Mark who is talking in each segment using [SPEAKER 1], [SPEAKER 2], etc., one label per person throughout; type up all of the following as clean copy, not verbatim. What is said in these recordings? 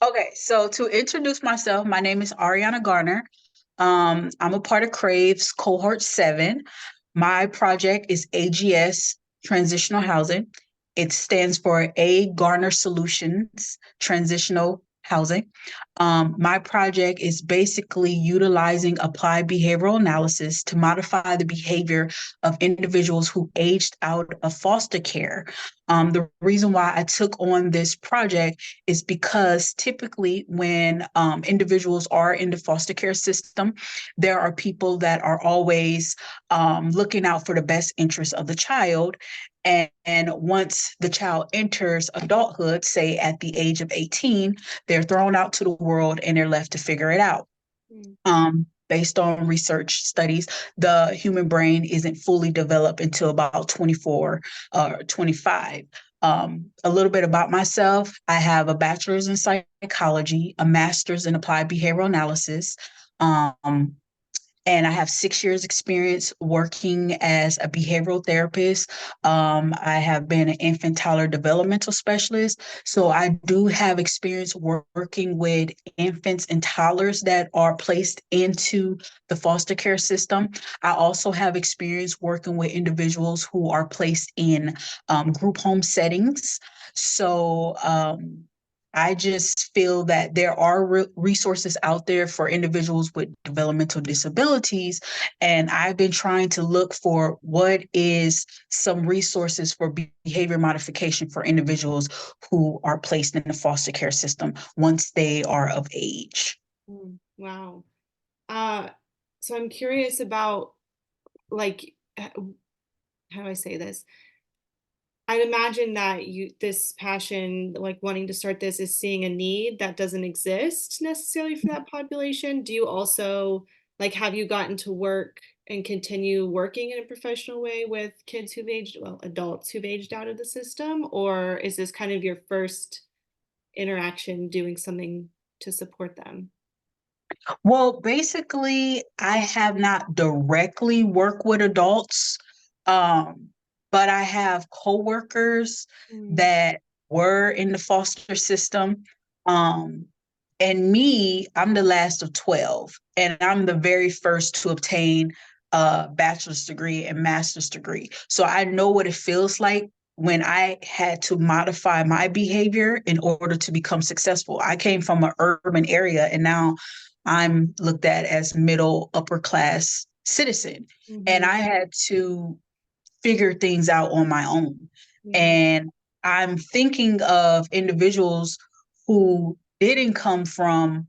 [SPEAKER 1] Okay, so to introduce myself, my name is Arianna Garner. I'm a part of Crave's cohort 7. My project is AGS Transitional Housing. It stands for A Garner Solutions Transitional Housing. My project is basically utilizing applied behavioral analysis to modify the behavior of individuals who aged out of foster care. The reason why I took on this project is because typically when individuals are in the foster care system, there are people that are always looking out for the best interest of the child. And once the child enters adulthood, say at the age of 18, they're thrown out to the world and they're left to figure it out.
[SPEAKER 2] Mm.
[SPEAKER 1] Based on research studies, the human brain isn't fully developed until about 24 or 25. A little bit about myself. I have a bachelor's in psychology, a master's in applied behavioral analysis, um, and I have 6 years experience working as a behavioral therapist. I have been an infant toddler developmental specialist. So I do have experience working with infants and toddlers that are placed into the foster care system. I also have experience working with individuals who are placed in group home settings. So I just feel that there are resources out there for individuals with developmental disabilities. And I've been trying to look for what is some resources for behavior modification for individuals who are placed in the foster care system once they are of age.
[SPEAKER 2] Wow. Uh, so I'm curious about like how do I say this? I'd imagine that this passion, like wanting to start this, is seeing a need that doesn't exist necessarily for that population. Do you also like have you gotten to work and continue working in a professional way with kids who've aged, well, adults who've aged out of the system, or is this kind of your first interaction doing something to support them?
[SPEAKER 1] Well, basically, I have not directly worked with adults, um, but I have coworkers
[SPEAKER 2] Mm.
[SPEAKER 1] that were in the foster system. Um, and me, I'm the last of 12, and I'm the very first to obtain a bachelor's degree and master's degree. So I know what it feels like when I had to modify my behavior in order to become successful. I came from an urban area, and now I'm looked at as middle upper class citizen. And
[SPEAKER 2] Mm-hmm.
[SPEAKER 1] I had to figure things out on my own.
[SPEAKER 2] Yeah.
[SPEAKER 1] And I'm thinking of individuals who didn't come from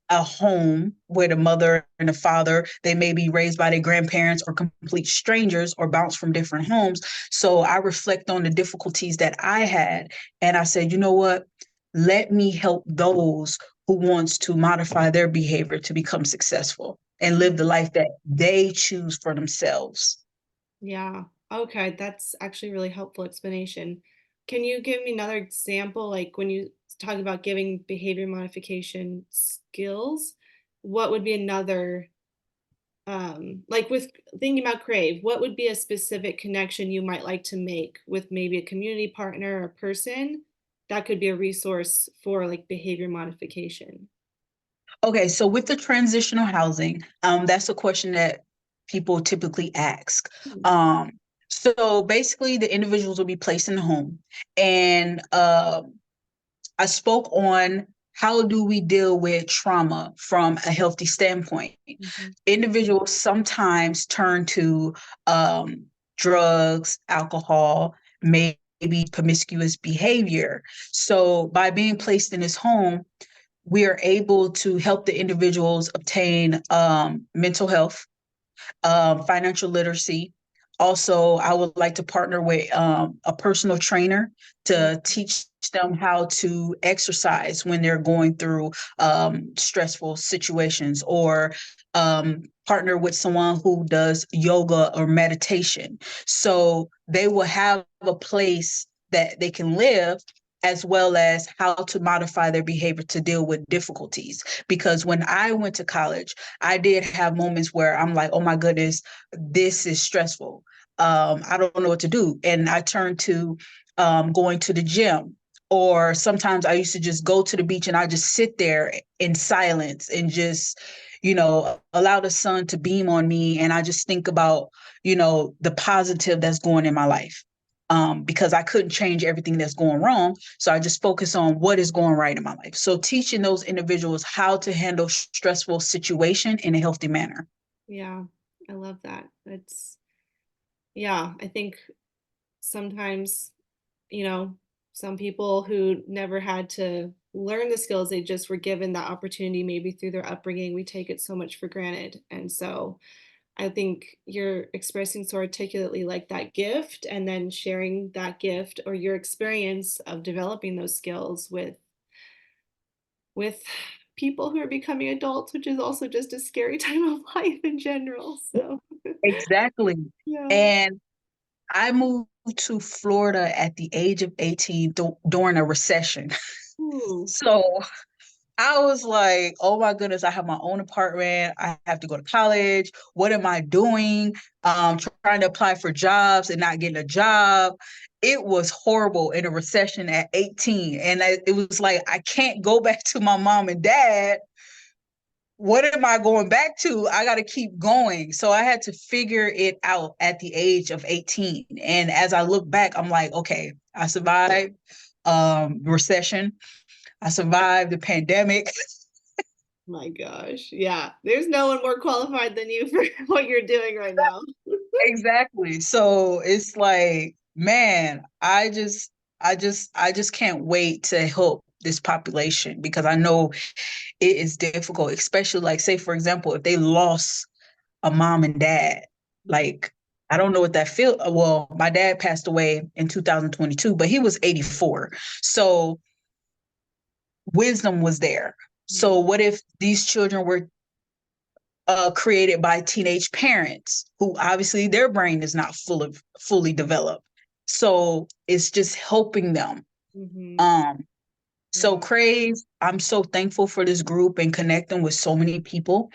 [SPEAKER 1] a home with a mother and a father. They may be raised by their grandparents or complete strangers or bounce from different homes. So I reflect on the difficulties that I had. And I said, you know what? Let me help those who wants to modify their behavior to become successful and live the life that they choose for themselves.
[SPEAKER 2] Yeah. Okay, that's actually a really helpful explanation. Can you give me another example, like when you talk about giving behavior modification skills, what would be another, like with thinking about Crave, what would be a specific connection you might like to make with maybe a community partner or person that could be a resource for like behavior modification?
[SPEAKER 1] Okay, so with the transitional housing, that's a question that people typically ask.
[SPEAKER 2] Hmm.
[SPEAKER 1] Um, so basically, the individuals will be placed in a home, and I spoke on how do we deal with trauma from a healthy standpoint.
[SPEAKER 2] Mhm.
[SPEAKER 1] Individuals sometimes turn to drugs, alcohol, maybe promiscuous behavior. So by being placed in this home, we are able to help the individuals obtain mental health, financial literacy. Also, I would like to partner with a personal trainer to teach them how to exercise when they're going through stressful situations, or partner with someone who does yoga or meditation. So they will have a place that they can live, as well as how to modify their behavior to deal with difficulties. Because when I went to college, I did have moments where I'm like, oh my goodness, this is stressful. I don't know what to do. And I turned to going to the gym Or sometimes I used to just go to the beach and I just sit there in silence and just, allow the sun to beam on me. And I just think about, the positive that's going in my life. Because I couldn't change everything that's going wrong. So I just focus on what is going right in my life. So teaching those individuals how to handle stressful situation in a healthy manner.
[SPEAKER 2] Yeah, I love that. Yeah, I think sometimes, you know, some people who never had to learn the skills, they just were given that opportunity maybe through their upbringing. We take it so much for granted. And so I think you're expressing so articulately like that gift and then sharing that gift or your experience of developing those skills with people who are becoming adults, which is also just a scary time of life in general. So
[SPEAKER 1] Exactly.
[SPEAKER 2] yeah.
[SPEAKER 1] And I moved to Florida at the age of 18 during a recession.
[SPEAKER 2] Ooh.
[SPEAKER 1] So I was like, oh my goodness, I have my own apartment. I have to go to college. What am I doing? Trying to apply for jobs and not getting a job. It was horrible in a recession at 18. And it was like, I can't go back to my mom and dad. What am I going back to? I got to keep going. So I had to figure it out at the age of 18. And as I look back, I'm like, okay, I survived recession. I survived the pandemic.
[SPEAKER 2] My gosh. Yeah. There's no one more qualified than you for what you're doing right now.
[SPEAKER 1] Exactly. So it's like, man, I just can't wait to help this population because I know it is difficult, especially like say for example, if they lost a mom and dad, like I don't know what that feel. Well, my dad passed away in 2022, but he was 84. So wisdom was there. So what if these children were created by teenage parents who obviously their brain is not fully developed. So it's just helping them.
[SPEAKER 2] Mm-hmm.
[SPEAKER 1] Um, so
[SPEAKER 2] Mm-hmm.
[SPEAKER 1] Crave, I'm so thankful for this group and connecting with so many people.